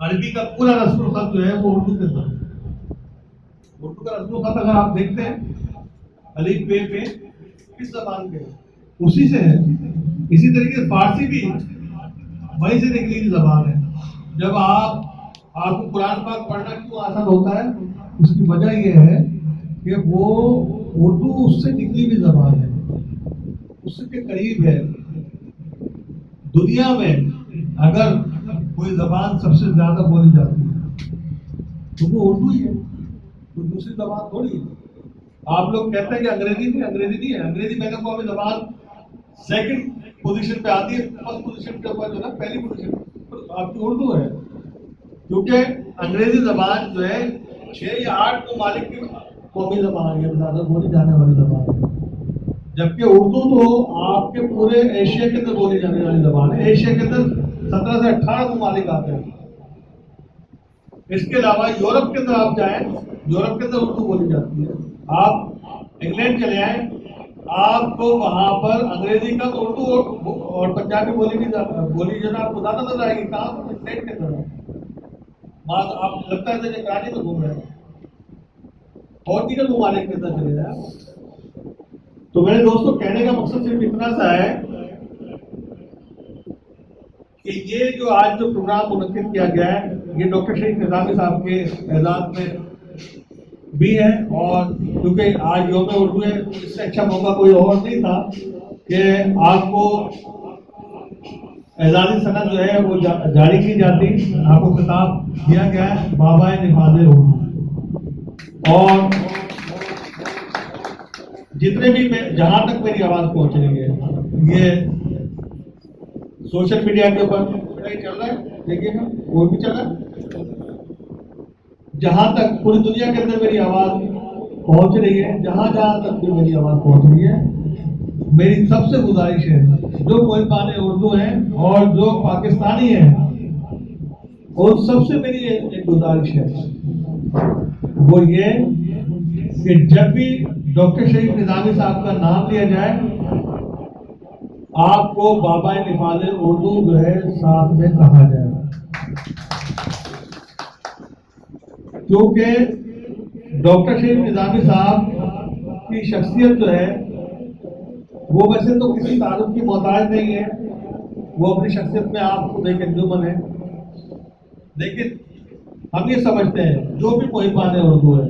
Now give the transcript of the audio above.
عربی کا پورا رسم الخط جو ہے وہ اردو کے اندر ہے. اردو کا رسم الخط اگر آپ دیکھتے ہیں الف بے پہ کس زبان کے اسی سے ہے. اسی طریقے سے فارسی بھی وہیں سے نکلی ہوئی زبان ہے. جب آپ کو قرآن پاک پڑھنا کیوں آسان ہوتا ہے؟ اس کی وجہ یہ ہے کہ وہ اردو اس سے نکلی ہوئی زبان ہے, اس کے قریب ہے. دنیا میں اگر کوئی زبان سب سے زیادہ بولی جاتی ہے تو وہ اردو ہی ہے, کوئی دوسری زبان تھوڑی ہے. آپ لوگ کہتے ہیں کہ انگریزی نہیں ہے. انگریزی بین الاقوامی زبان سیکنڈ پوزیشن پہ آتی ہے, فرسٹ پوزیشن کے اوپر جو ہے پہلی پوزیشن آپ کی اردو ہے. کیونکہ انگریزی زبان جو ہے 6 یا 8 ممالک کی قومی زبان ہے, زیادہ بولی جانے والی زبان ہے. جبکہ اردو تو آپ کے پورے ایشیا کے اندر بولی جانے والی زبان ہے. ایشیا کے اندر 17 سے 18 ممالک آتے ہیں. اس کے علاوہ یورپ کے اندر آپ جائیں, یورپ کے اندر اردو بولی جاتی ہے. آپ انگلینڈ چلے آئیں, آپ کو وہاں پر انگریزی کا اردو اور پنجابی بولی جو ہے آپ کو زیادہ نظر آئے گی. کہاں پر؟ انگلینڈ کے اندر. آپ لگتا ہے کہ کراچی میں گھوم رہے ہیں اور دیگر ممالک کے اندر چلے جائیں. تو میرے دوستوں کہنے کا مقصد صرف اتنا سا ہے کہ یہ جو آج جو پروگرام منعقد کیا گیا ہے یہ ڈاکٹر شریف نظامی صاحب کے اعزاز میں بھی ہے. اور کیونکہ آج یوم اردو ہے, اس سے اچھا موقع کوئی اور نہیں تھا کہ آپ کو اعزازی سند جو ہے وہ جاری کی جاتی. آپ کو خطاب دیا گیا ہے بابا نفاذ اردو. اور جتنے بھی جہاں تک میری آواز پہنچ رہی ہے, یہ سوشل میڈیا کے اوپر چل رہا ہے, دیکھیے گا وہ بھی چل رہا ہے. جہاں تک پوری دنیا کے اندر میری آواز پہنچ رہی ہے, جہاں تک بھی میری آواز پہنچ رہی ہے, میری سب سے گزارش ہے جو محبان اردو ہیں اور جو پاکستانی ہیں اور سب سے میری ایک گزارش ہے, وہ یہ کہ جب بھی ڈاکٹر شریف نظامی صاحب کا نام لیا جائے آپ کو بابا نفاذ اردو جو ہے ساتھ میں کہا جائے. کیونکہ ڈاکٹر شریف نظامی صاحب کی شخصیت جو ہے وہ ویسے تو کسی تعارف کی محتاج نہیں ہے, وہ اپنی شخصیت میں آپ کو ایک انجمن ہے. لیکن ہم یہ سمجھتے ہیں جو بھی محبان اردو ہے